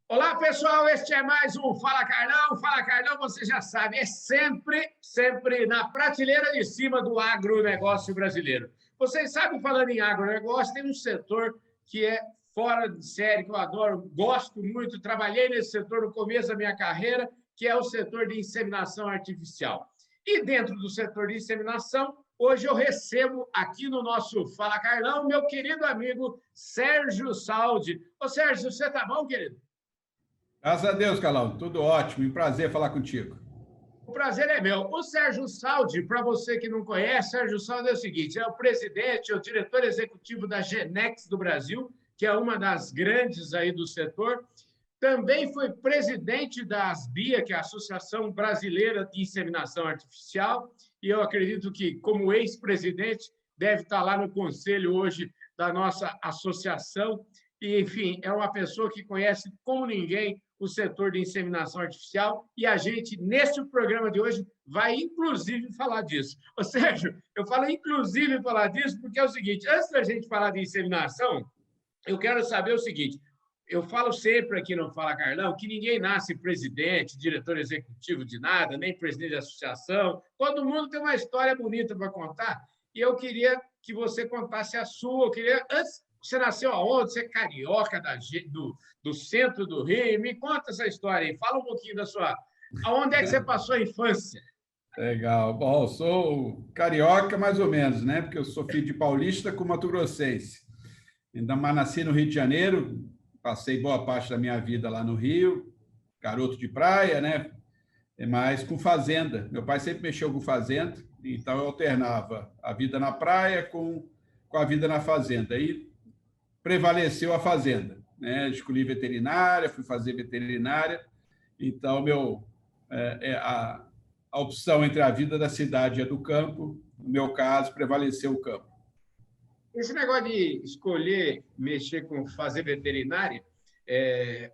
Olá, pessoal, este é mais um Fala Carlão. Fala Carlão, você já sabe, é sempre na prateleira de cima do agronegócio brasileiro. Vocês sabem, falando em agronegócio, tem um setor que é fora de série, que eu adoro, gosto muito, trabalhei nesse setor no começo da minha carreira, que é o setor de inseminação artificial. E dentro do setor de inseminação, hoje eu recebo aqui no nosso Fala Carlão meu querido amigo Sérgio Saldi. Ô, Sérgio, você tá bom, querido? Graças a Deus, Carlão, tudo ótimo. Um prazer falar contigo. O prazer é meu. O Sérgio Saldi, para você que não conhece, Sérgio Saldi é o seguinte: é o presidente, é o diretor executivo da Genex do Brasil, que é uma das grandes aí do setor. Também foi presidente da ASBIA, que é a Associação Brasileira de Inseminação Artificial, e eu acredito que, como ex-presidente, deve estar lá no conselho hoje da nossa associação. E, enfim, é uma pessoa que conhece como ninguém o setor de inseminação artificial, e a gente, neste programa de hoje, vai inclusive falar disso. Ô, Sérgio, eu falo inclusive falar disso porque é o seguinte: antes da gente falar de inseminação, eu quero saber o seguinte. Eu falo sempre aqui no Fala Carlão que ninguém nasce presidente, diretor executivo de nada, nem presidente de associação. Todo mundo tem uma história bonita para contar, e eu queria que você contasse a sua. Eu queria, antes, você nasceu aonde? Você é carioca do centro do Rio? Me conta essa história aí. Fala um pouquinho da sua. Aonde é que você passou a infância? Legal. Bom, eu sou carioca mais ou menos, né? Porque eu sou filho de paulista com mato-grossense. Ainda mais nasci no Rio de Janeiro, passei boa parte da minha vida lá no Rio, garoto de praia, né? Mas com fazenda. Meu pai sempre mexeu com fazenda, então eu alternava a vida na praia com a vida na fazenda. E prevaleceu a fazenda, né? Escolhi veterinária, fui fazer veterinária, então a opção entre a vida da cidade e a do campo, no meu caso, prevaleceu o campo. Esse negócio de escolher mexer com fazer veterinária,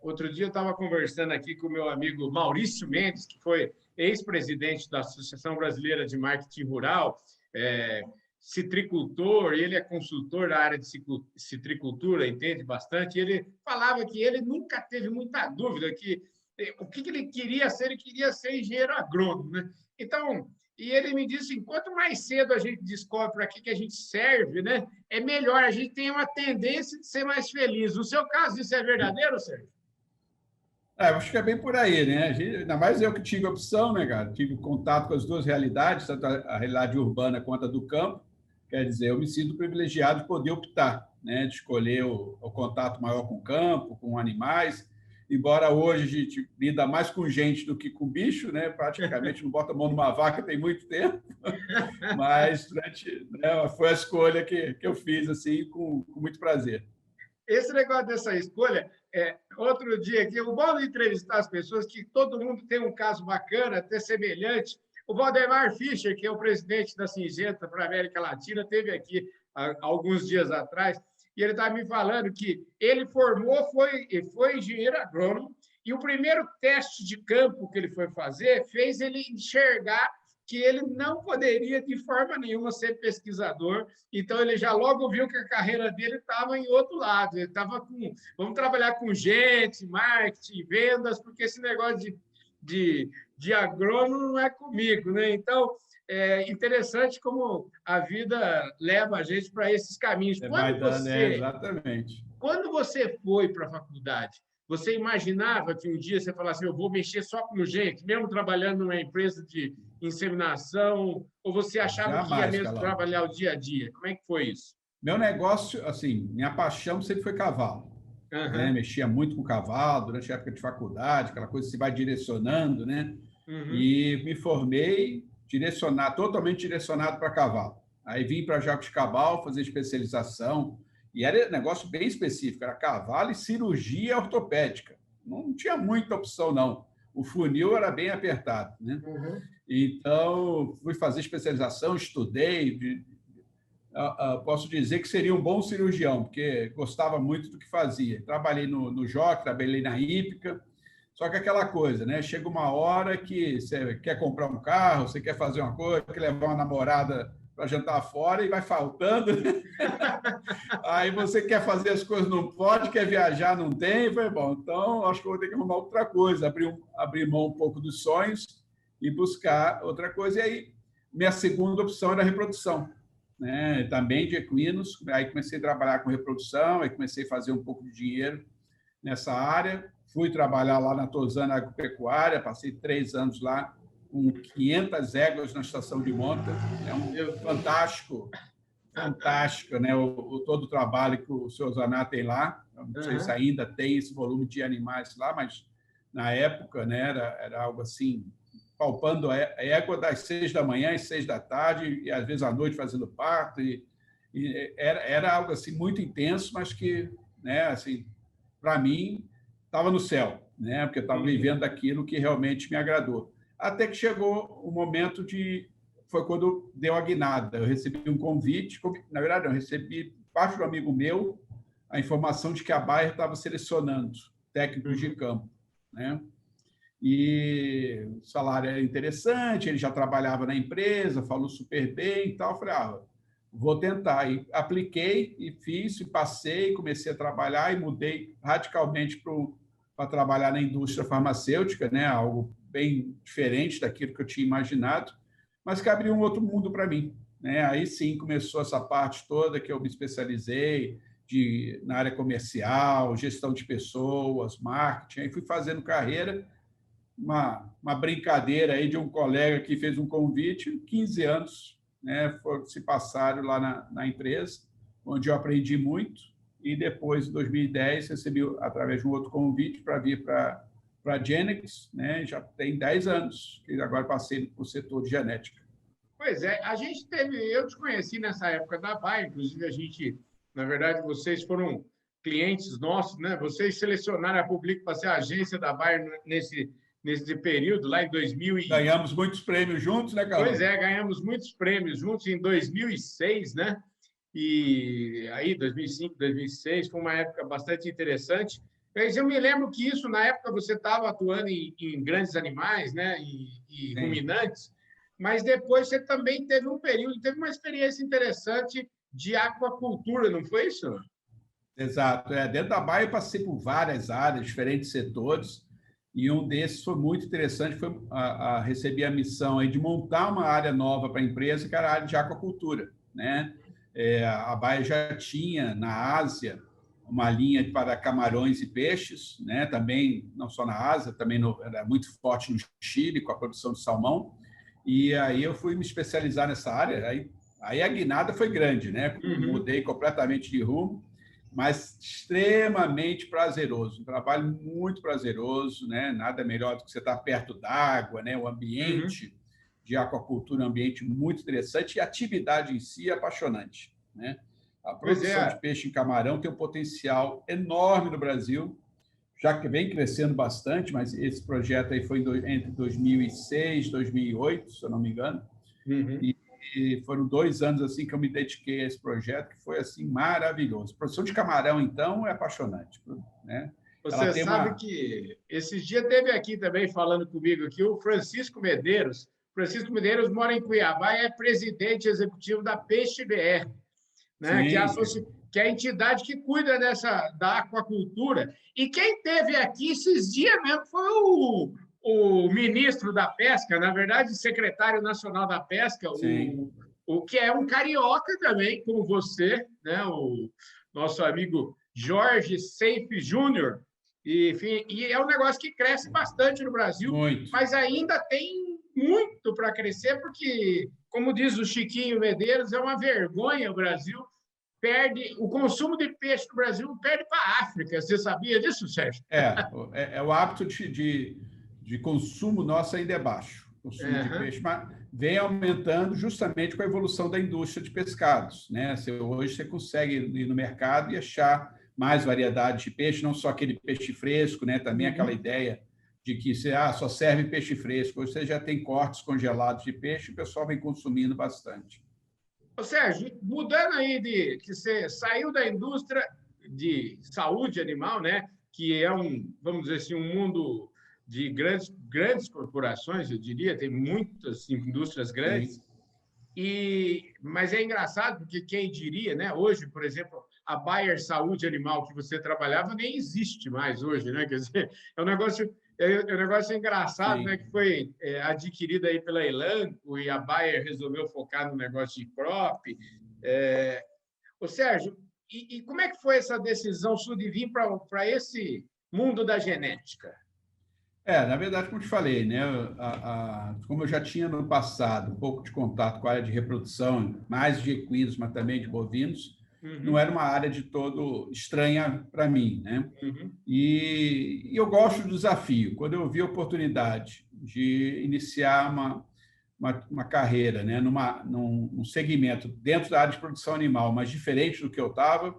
outro dia eu estava conversando aqui com o meu amigo Maurício Mendes, que foi ex-presidente da Associação Brasileira de Marketing Rural, citricultor, ele é consultor da área de citricultura, entende bastante. Ele falava que ele nunca teve muita dúvida que o que ele queria ser engenheiro agrônomo, né? Então, e ele me disse assim, quanto mais cedo a gente descobre para que a gente serve, né, é melhor, a gente tem uma tendência de ser mais feliz. No seu caso, isso é verdadeiro, Sérgio? Acho que é bem por aí, né? Ainda mais eu que tive a opção, né, cara? Tive contato com as duas realidades, tanto a realidade urbana quanto a do campo. Quer dizer, eu me sinto privilegiado de poder optar, né? De escolher o contato maior com o campo, com animais. Embora hoje a gente lida mais com gente do que com bicho, né? Praticamente não bota a mão numa vaca tem muito tempo, mas né, foi a escolha que eu fiz assim com muito prazer. Esse negócio dessa escolha, outro dia aqui, o bom de entrevistar as pessoas, que todo mundo tem um caso bacana, até semelhante. O Valdemar Fischer, que é o presidente da Singenta para a América Latina, teve aqui há alguns dias atrás, e ele estava me falando que ele foi engenheiro agrônomo, e o primeiro teste de campo que ele foi fazer fez ele enxergar que ele não poderia, de forma nenhuma, ser pesquisador. Então, ele já logo viu que a carreira dele estava em outro lado. Ele estava vamos trabalhar com gente, marketing, vendas, porque esse negócio de agrônomo não é comigo, né? Então, é interessante como a vida leva a gente para esses caminhos. Vai dando, exatamente. Quando você foi para a faculdade, você imaginava que um dia você falasse, eu vou mexer só com gente, mesmo trabalhando numa empresa de inseminação, ou você achava que ia mesmo trabalhar o dia a dia? Como é que foi isso? Meu negócio, assim, minha paixão sempre foi cavalo. Uhum. Né? Mexia muito com cavalo durante a época de faculdade, aquela coisa que se vai direcionando, né? Uhum. E me formei totalmente direcionado para cavalo. Aí vim para Jabuticabal fazer especialização, e era negócio bem específico, era cavalo e cirurgia ortopédica. Não tinha muita opção, não. O funil era bem apertado, né? Uhum. Então, fui fazer especialização, estudei, posso dizer que seria um bom cirurgião, porque gostava muito do que fazia. Trabalhei no Jockey, trabalhei na Hípica, só que aquela coisa, né? Chega uma hora que você quer comprar um carro, você quer fazer uma coisa, quer levar uma namorada para jantar fora e vai faltando. Aí você quer fazer as coisas, não pode, quer viajar, não tem. Eu falei, bom, então acho que eu vou ter que arrumar outra coisa, abrir mão um pouco dos sonhos e buscar outra coisa. E aí, minha segunda opção era a reprodução, né? Também de equinos. Aí comecei a trabalhar com reprodução, aí comecei a fazer um pouco de dinheiro nessa área. Fui trabalhar lá na Tosana Agropecuária, passei 3 anos lá, com 500 éguas na estação de monta. É um fantástico, né? Todo o trabalho que o senhor Zaná tem lá. Eu não sei se ainda tem esse volume de animais lá, mas na época, né, era algo assim, palpando a égua das 6 da manhã às 6 da tarde, e às vezes à noite fazendo parto. E era algo assim muito intenso, mas que, né, assim, para mim, estava no céu, né? Porque eu estava vivendo aquilo que realmente me agradou. Até que chegou o momento foi quando deu a guinada. Eu recebi um convite, na verdade, eu recebi, parte do amigo meu, a informação de que a Bayer estava selecionando técnicos de campo, né? E o salário era interessante, ele já trabalhava na empresa, falou super bem e tal. Eu falei, vou tentar. E apliquei, e fiz, e passei, comecei a trabalhar e mudei radicalmente para trabalhar na indústria farmacêutica, né? Algo bem diferente daquilo que eu tinha imaginado, mas que abriu um outro mundo para mim, né? Aí sim começou essa parte toda que eu me especializei na área comercial, gestão de pessoas, marketing, aí fui fazendo carreira. Uma brincadeira aí de um colega que fez um convite, 15 anos, né, se passaram lá na empresa, onde eu aprendi muito, e depois, em 2010, recebi, através de um outro convite, para vir para a Genex, né, já tem 10 anos, que agora passei para o setor de genética. Pois é, eu te conheci nessa época da Bayer, inclusive na verdade, vocês foram clientes nossos, né? Vocês selecionaram a Public para ser a agência da Bayer nesse período, lá em 2000. Ganhamos muitos prêmios juntos, né, Carlos? Pois é, ganhamos muitos prêmios juntos em 2006, né? E aí, 2005, 2006, foi uma época bastante interessante. Mas eu me lembro que isso, na época, você estava atuando em grandes animais, né? E ruminantes, mas depois você também teve teve uma experiência interessante de aquacultura, não foi isso? Exato. Dentro da Bayer eu passei por várias áreas, diferentes setores, e um desses foi muito interessante, foi receber a missão aí de montar uma área nova para a empresa, que era a área de aquacultura, né? A Bayer já tinha na Ásia uma linha para camarões e peixes, né? Também não só na Ásia, também era muito forte no Chile com a produção de salmão. E aí eu fui me especializar nessa área. Aí a guinada foi grande, né? Mudei completamente de rumo, mas extremamente prazeroso, um trabalho muito prazeroso, né? Nada melhor do que você estar perto d'água, né? O ambiente de aquacultura é um ambiente muito interessante e a atividade em si é apaixonante, né? A produção de peixe em camarão tem um potencial enorme no Brasil, já que vem crescendo bastante, mas esse projeto aí foi entre 2006 e 2008, se eu não me engano, e foram 2 anos assim que eu me dediquei a esse projeto, que foi assim maravilhoso. A produção de camarão, então, é apaixonante, né? Você sabe que esses dias teve aqui também falando comigo aqui o Francisco Medeiros. Francisco Medeiros mora em Cuiabá e é presidente executivo da Peixe BR, né? Que é a entidade que cuida da aquacultura. E quem teve aqui esses dias mesmo foi o ministro da Pesca, na verdade, secretário nacional da Pesca, o que é um carioca também, como você, né? O nosso amigo Jorge Seife Júnior. Enfim, e é um negócio que cresce bastante no Brasil, mas ainda tem muito para crescer, porque, como diz o Chiquinho Medeiros, é uma vergonha o Brasil. O consumo de peixe no Brasil perde para a África. Você sabia disso, Sérgio? O hábito de consumo nosso ainda é baixo. O consumo de peixe, mas vem aumentando justamente com a evolução da indústria de pescados, né? Hoje você consegue ir no mercado e achar mais variedade de peixe, não só aquele peixe fresco, né? Também aquela ideia de que só serve peixe fresco. Hoje você já tem cortes congelados de peixe e o pessoal vem consumindo bastante. Sérgio, mudando aí que você saiu da indústria de saúde animal, né? Que é vamos dizer assim, um mundo de grandes corporações, eu diria, tem muitas indústrias grandes. Mas é engraçado, porque quem diria, né? Hoje, por exemplo, a Bayer Saúde Animal que você trabalhava nem existe mais hoje, né? Quer dizer, é um negócio engraçado, né? Sim. Que foi adquirida aí pela Elanco e a Bayer resolveu focar no negócio de crop. Ô, Sérgio, e como é que foi essa decisão sua de vir para esse mundo da genética? Na verdade, como te falei, né, como eu já tinha no passado um pouco de contato com a área de reprodução, mais de equinos, mas também de bovinos, não Uhum, era uma área de todo estranha para mim, né? uhum, E eu gosto do desafio. Quando eu vi a oportunidade de iniciar uma carreira, né, num segmento dentro da área de produção animal, mas diferente do que eu estava,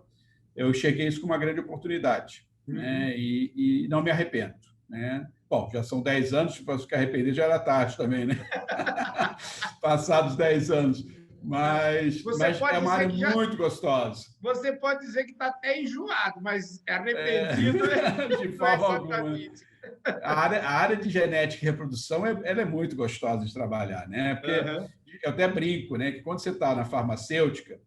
eu cheguei isso com uma grande oportunidade, uhum. né? E não me arrependo, né? Bom, já são 10 anos, se fosse ficar arrependido já era tarde também, né? Passados 10 anos. Você Mas é pode uma dizer área que já, muito gostosa. você pode dizer que está até enjoado, mas arrependido De não é forma alguma. exatamente. A área de genética e reprodução ela é muito gostosa de trabalhar, né? Porque Aham, eu até brinco, né? Que quando você está na farmacêutica,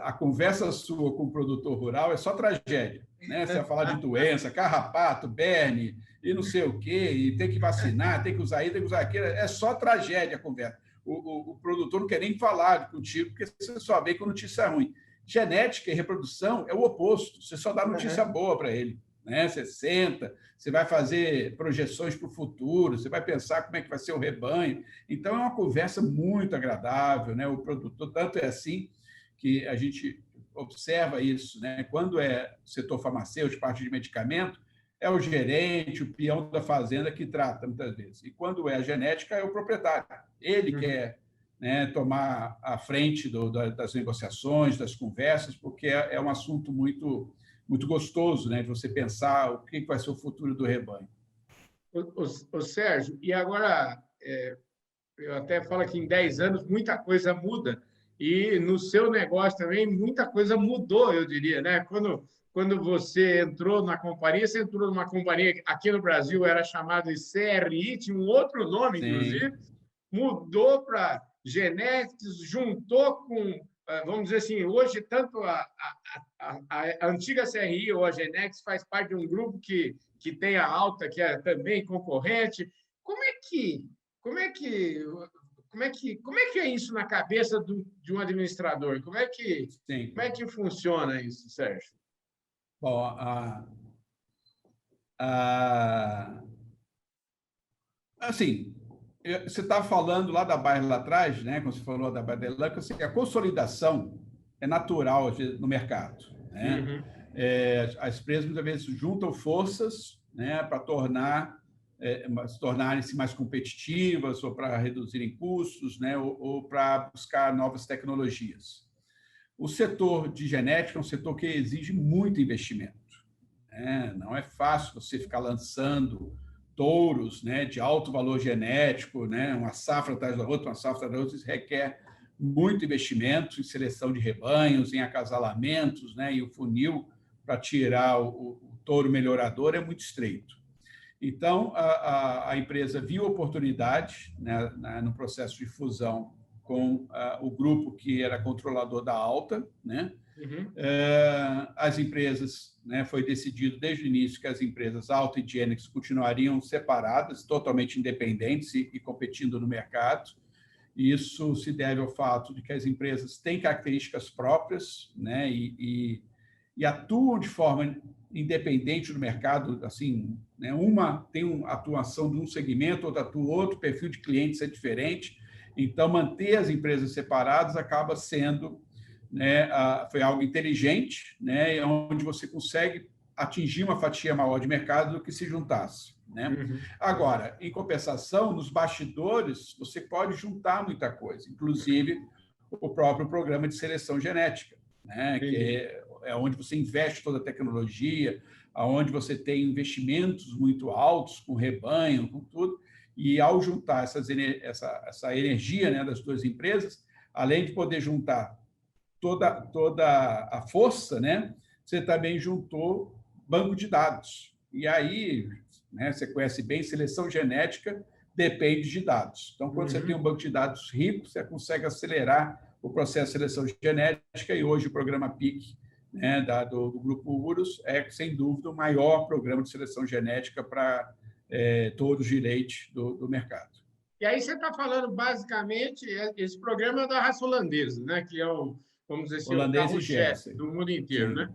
a conversa sua com o produtor rural é só tragédia, né? Você vai falar de doença, carrapato, berne e não sei o quê, e tem que vacinar, tem que usar isso, tem que usar aquilo, é só tragédia a conversa. O produtor não quer nem falar contigo, porque você só vê com notícia ruim. Genética e reprodução é o oposto, você só dá notícia aham. boa para ele, né? Você senta, você vai fazer projeções para o futuro, você vai pensar como é que vai ser o rebanho. Então, é uma conversa muito agradável, né? O produtor, tanto é assim que a gente observa isso, né? Quando é setor farmacêutico, parte de medicamento, é o gerente, o peão da fazenda que trata muitas vezes. E quando é a genética, é o proprietário. Ele Uhum. quer, né, tomar a frente das negociações, das conversas, porque é um assunto muito gostoso, né, de você pensar o que vai ser o futuro do rebanho. O Sérgio, e agora, eu até falo que em 10 anos muita coisa muda, e no seu negócio também muita coisa mudou, eu diria, né? Quando você entrou na companhia, você entrou numa companhia que aqui no Brasil era chamada de CRI, tinha um outro nome, inclusive, Sim, mudou para Genetics, juntou com, vamos dizer assim, hoje tanto a antiga CRI ou a Genex faz parte de um grupo que tem a Alta, que é também concorrente. Como é que, como é que, como é que é isso na cabeça de um administrador? sim. Como é que funciona isso, Sérgio? Bom, a, assim, você está falando lá da Bayer lá atrás, né? Quando você falou da Bayer assim, a consolidação é natural no mercado, né? Uhum, As empresas muitas vezes juntam forças, né, para se tornarem-se mais competitivas ou para reduzirem custos, né, ou para buscar novas tecnologias. O setor de genética é um setor que exige muito investimento, né? Não é fácil você ficar lançando touros, né, de alto valor genético, né, uma safra atrás da outra, uma safra atrás da outra. Isso requer muito investimento em seleção de rebanhos, em acasalamentos, né, e o funil para tirar o touro melhorador é muito estreito. Então, a empresa viu oportunidade, né, no processo de fusão com o grupo que era controlador da Alta, né? uhum, As empresas, né, foi decidido desde o início que as empresas Alta e Genix continuariam separadas, totalmente independentes e competindo no mercado. Isso se deve ao fato de que as empresas têm características próprias, né, e atuam de forma independente no mercado. Assim, né, uma tem uma atuação de um segmento, outra atua outro, perfil de clientes é diferente. Então, manter as empresas separadas acaba sendo, né, foi algo inteligente, né, onde você consegue atingir uma fatia maior de mercado do que se juntasse, né? uhum, Agora, em compensação, nos bastidores, você pode juntar muita coisa, uhum. inclusive o próprio programa de seleção genética, né, que Entendi. é onde você investe toda a tecnologia, aonde você tem investimentos muito altos com rebanho, com tudo, e ao juntar essa energia, né, das duas empresas, além de poder juntar toda a força, né, você também juntou banco de dados. E aí, né, você conhece bem, seleção genética depende de dados. Então, quando você tem um banco de dados rico, você consegue acelerar o processo de seleção genética, e hoje o programa PIC, né, do Grupo URUS, é, sem dúvida, o maior programa de seleção genética para todos os direitos do mercado. E aí você está falando, basicamente, esse programa da raça holandesa, né, que é vamos dizer assim, o carro-chefe do mundo inteiro. Né?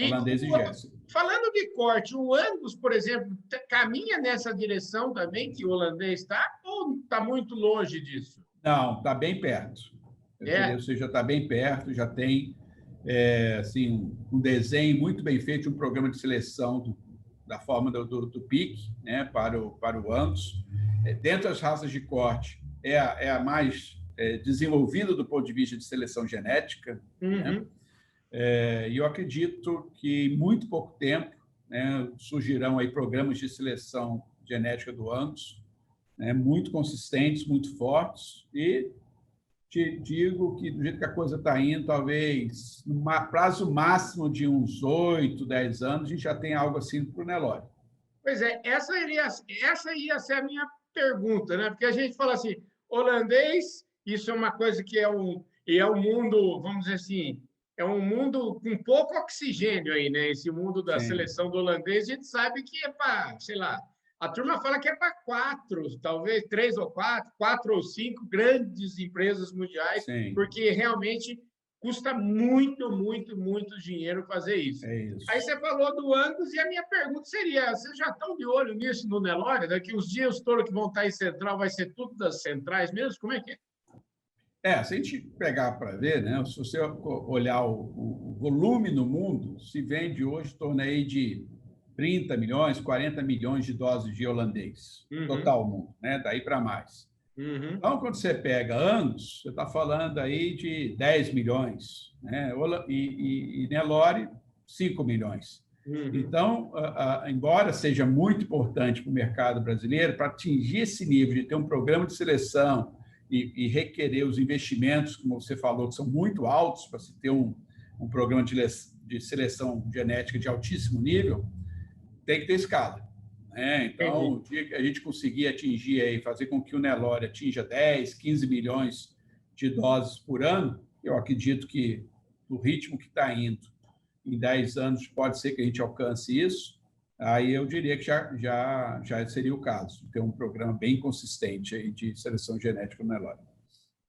Holandês e Jersey. Falando de corte, o Angus, por exemplo, caminha nessa direção também que o holandês está, ou está muito longe disso? Não, está bem perto. Você já está bem perto, já tem assim, um desenho muito bem feito, um programa de seleção da forma do PIC, né, para o Angus. Dentro das raças de corte, é a mais desenvolvida do ponto de vista de seleção genética. Né? E eu acredito que, em muito pouco tempo, né, surgirão aí programas de seleção genética do Angus, né, muito consistentes, muito fortes, e te digo que, do jeito que a coisa está indo, talvez, no prazo máximo de uns 8, 10 anos, a gente já tem algo assim para o Nelore. Pois é, essa ia ser a minha pergunta, né? Porque a gente fala assim, holandês, isso é uma coisa que é um mundo, vamos dizer assim, é um mundo com pouco oxigênio aí, né? Esse mundo da seleção do holandês, a gente sabe que é para, sei lá, a turma fala que é para 4, talvez 3 ou 4 ou 5 grandes empresas mundiais, porque realmente custa muito, muito, muito dinheiro fazer isso. Aí você falou do Angus, e a minha pergunta seria, vocês já estão de olho nisso no Nelore? Daqui uns dias, os touros que vão estar em central vai ser tudo das centrais mesmo? Como é que é? Se a gente pegar para ver, né, se você olhar o volume no mundo, se vende hoje em torno aí de 30 milhões, 40 milhões de doses de holandês, total mundo, né, daí para mais. Então, quando você pega Angus, você está falando aí de 10 milhões, né, e Nelore, 5 milhões. Então, embora seja muito importante para o mercado brasileiro, para atingir esse nível de ter um programa de seleção e requerer os investimentos, como você falou, que são muito altos para se ter um programa de seleção genética de altíssimo nível, tem que ter escala. Então, o dia que a gente conseguir atingir aí, fazer com que o Nelore atinja 10, 15 milhões de doses por ano, eu acredito que, do ritmo que está indo, em 10 anos, pode ser que a gente alcance isso. Aí eu diria que já seria o caso, ter um programa bem consistente aí de seleção genética no Nelore.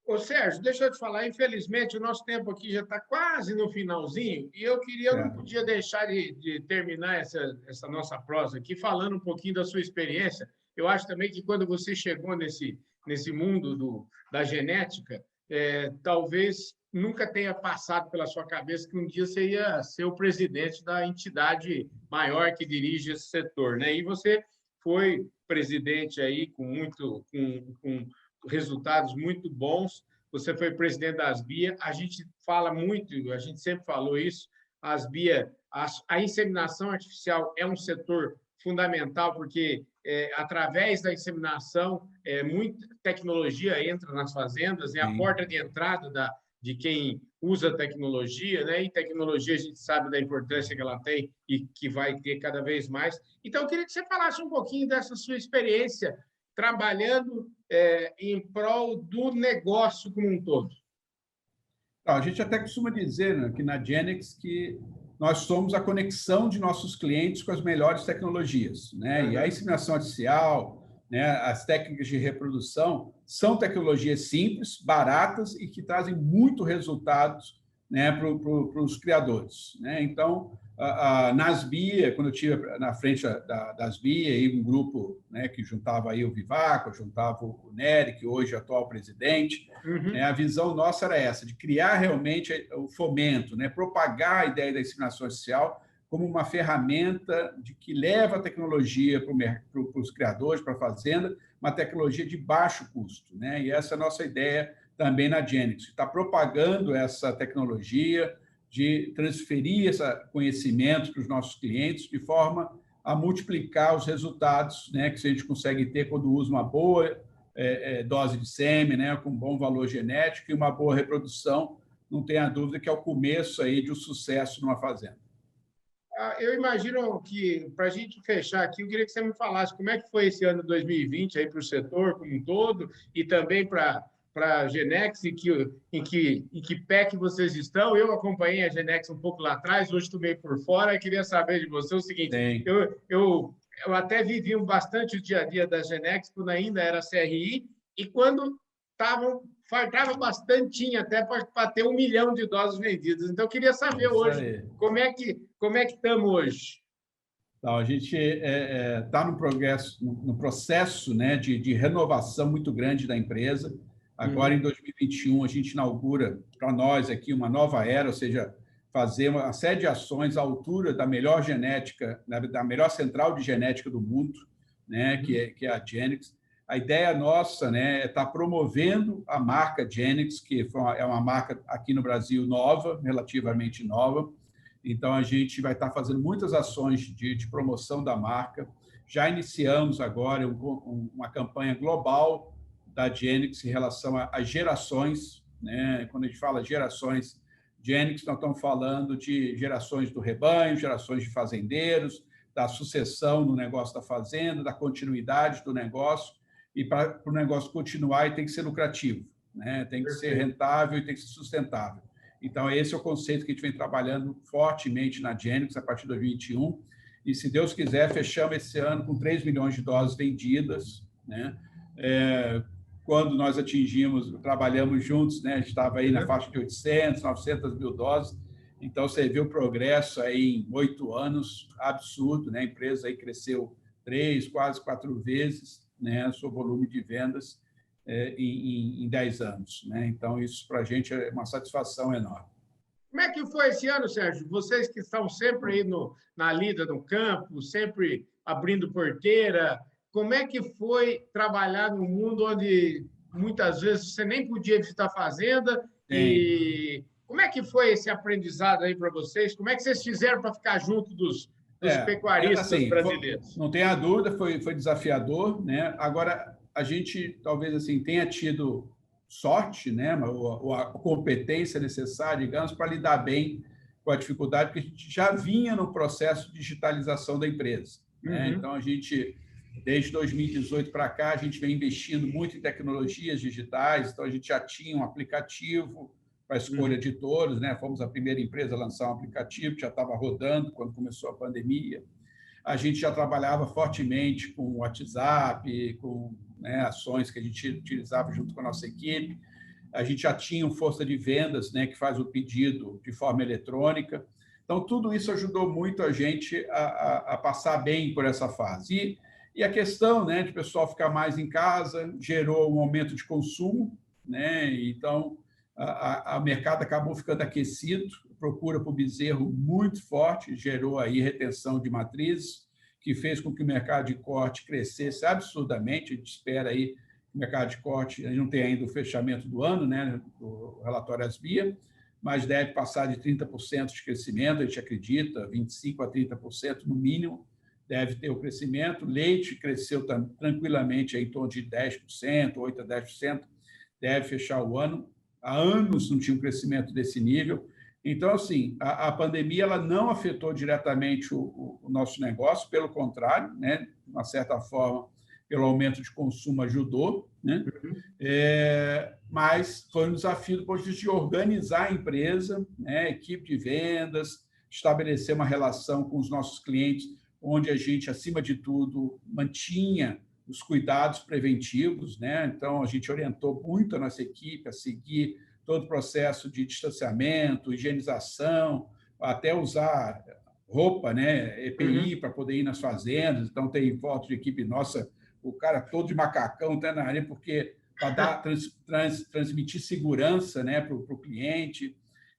Ô, Sérgio, deixa eu te falar, infelizmente, o nosso tempo aqui já está quase no finalzinho, e eu não podia deixar de terminar essa nossa prosa aqui falando um pouquinho da sua experiência. Eu acho também que, quando você chegou nesse mundo da genética, talvez nunca tenha passado pela sua cabeça que um dia você ia ser o presidente da entidade maior que dirige esse setor, né? E você foi presidente aí com resultados muito bons. Você foi presidente da Asbia. A gente fala muito, a gente sempre falou isso, a Asbia, a inseminação artificial é um setor fundamental, porque através da inseminação, muita tecnologia entra nas fazendas, é a porta de entrada de quem usa tecnologia, né? E tecnologia, a gente sabe da importância que ela tem e que vai ter cada vez mais. Então, eu queria que você falasse um pouquinho dessa sua experiência trabalhando em prol do negócio como um todo. A gente até costuma dizer, né, que na Genex que nós somos a conexão de nossos clientes com as melhores tecnologias, né? E a inseminação artificial, né, as técnicas de reprodução são tecnologias simples, baratas e que trazem muito resultados, né, para os criadores, né? Então, na Asbia, quando eu estive na frente da Asbia, e um grupo, né, que juntava aí o Vivaco, juntava o Nery, que hoje é o atual presidente, né, a visão nossa era essa, de criar realmente o fomento, né, propagar a ideia da inseminação artificial como uma ferramenta que leva a tecnologia para os criadores, para a fazenda, uma tecnologia de baixo custo, né? E essa é a nossa ideia também na Genex, está propagando essa tecnologia, de transferir esse conhecimento para os nossos clientes, de forma a multiplicar os resultados, né, que a gente consegue ter quando usa uma boa dose de sêmen, né, com bom valor genético e uma boa reprodução. Não tenha dúvida que é o começo aí de um sucesso numa fazenda. eu imagino que, para a gente fechar aqui, eu queria que você me falasse como é que foi esse ano 2020 aí para o setor como um todo e também para a Genex, em que pé que vocês estão. Eu acompanhei a Genex um pouco lá atrás, hoje estou meio por fora, e queria saber de você o seguinte, Tem. eu até vivi bastante o dia a dia da Genex, quando ainda era CRI, e quando faltava bastante, tinha até para ter 1 milhão de doses vendidas. Então, eu queria saber Isso hoje aí. como é que estamos hoje. Então, a gente está no processo, né, de renovação muito grande da empresa. Agora, em 2021, a gente inaugura para nós aqui uma nova era, ou seja, fazer uma série de ações à altura da melhor genética, da melhor central de genética do mundo, né, que é a Genix. A ideia nossa, né, é estar promovendo a marca Genix, que é uma marca aqui no Brasil nova, relativamente nova. Então, a gente vai estar fazendo muitas ações de promoção da marca. Já iniciamos agora uma campanha global da Genix em relação às gerações, né? Quando a gente fala gerações Genix, nós estamos falando de gerações do rebanho, gerações de fazendeiros, da sucessão no negócio da fazenda, da continuidade do negócio. E para o negócio continuar, tem que ser lucrativo, né? Tem que ser rentável e tem que ser sustentável. Então, esse é o conceito que a gente vem trabalhando fortemente na Genix a partir de 2021. E, se Deus quiser, fechamos esse ano com 3 milhões de doses vendidas, né? Quando nós trabalhamos juntos, né? A gente estava aí na faixa de 800, 900 mil doses. Então, você vê o progresso aí em 8 anos, absurdo, né? A empresa aí cresceu 3, quase 4 vezes, né? O seu volume de vendas em 10 anos, né? Então, isso para a gente é uma satisfação enorme. Como é que foi esse ano, Sérgio? Vocês que estão sempre aí na lida no campo, sempre abrindo porteira, como é que foi trabalhar num mundo onde muitas vezes você nem podia visitar a fazenda? E como é que foi esse aprendizado aí para vocês? Como é que vocês fizeram para ficar junto dos pecuaristas brasileiros? Não tenha dúvida, foi desafiador, né? Agora, a gente talvez assim tenha tido sorte, né, ou a competência necessária, digamos, para lidar bem com a dificuldade, porque a gente já vinha no processo de digitalização da empresa, né? Então, a gente, desde 2018 para cá, a gente vem investindo muito em tecnologias digitais, então a gente já tinha um aplicativo para a escolha de touros, né? Fomos a primeira empresa a lançar um aplicativo que já estava rodando quando começou a pandemia. A gente já trabalhava fortemente com o WhatsApp, com, né, ações que a gente utilizava junto com a nossa equipe. A gente já tinha uma força de vendas, né, que faz o pedido de forma eletrônica. Então, tudo isso ajudou muito a gente a passar bem por essa fase. E a questão, né, de o pessoal ficar mais em casa gerou um aumento de consumo, né? Então, o mercado acabou ficando aquecido, procura por bezerro muito forte, gerou aí retenção de matrizes, que fez com que o mercado de corte crescesse absurdamente. A gente espera aí que o mercado de corte, a gente não tem ainda o fechamento do ano, né, do relatório ASBIA, mas deve passar de 30% de crescimento, a gente acredita, 25% a 30% no mínimo, deve ter o crescimento. Leite cresceu tranquilamente em torno de 10%, 8% a 10%, deve fechar o ano. Há anos não tinha um crescimento desse nível. Então, assim, a pandemia ela não afetou diretamente o nosso negócio, pelo contrário, né? De uma certa forma, pelo aumento de consumo ajudou, né? Mas foi um desafio do ponto de vista de organizar a empresa, né? Equipe de vendas, estabelecer uma relação com os nossos clientes, onde a gente, acima de tudo, mantinha os cuidados preventivos, né? Então, a gente orientou muito a nossa equipe a seguir todo o processo de distanciamento, higienização, até usar roupa, né, EPI, para poder ir nas fazendas. Então, tem foto de equipe nossa, o cara todo de macacão até na área, porque para transmitir segurança, né, para o cliente.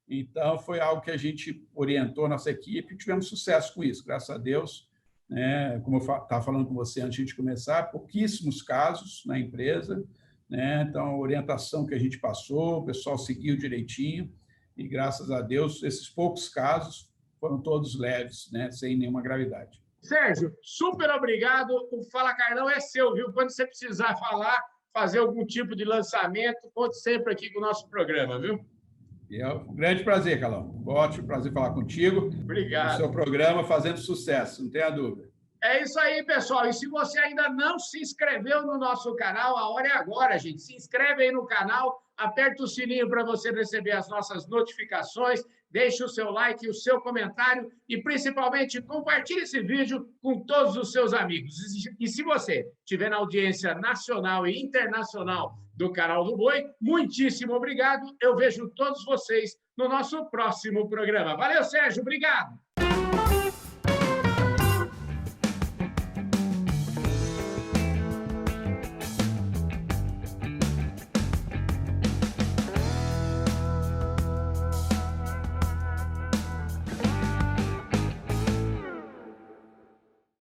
Então, foi algo que a gente orientou a nossa equipe e tivemos sucesso com isso, graças a Deus. Né? Como eu estava falando com você antes de começar, pouquíssimos casos na empresa, né? Então, a orientação que a gente passou, o pessoal seguiu direitinho e, graças a Deus, esses poucos casos foram todos leves, né? Sem nenhuma gravidade. Sérgio, super obrigado. O Fala Carlão é seu, viu? Quando você precisar falar, fazer algum tipo de lançamento, conte sempre aqui com o nosso programa, viu? E é um grande prazer, Carlão. Ótimo prazer falar contigo. Obrigado. O seu programa fazendo sucesso, não tenha dúvida. É isso aí, pessoal. E se você ainda não se inscreveu no nosso canal, a hora é agora, gente. Se inscreve aí no canal, aperta o sininho para você receber as nossas notificações, deixe o seu like, o seu comentário e, principalmente, compartilhe esse vídeo com todos os seus amigos. E se você estiver na audiência nacional e internacional do Canal do Boi, muitíssimo obrigado. Eu vejo todos vocês no nosso próximo programa. Valeu, Sérgio. Obrigado.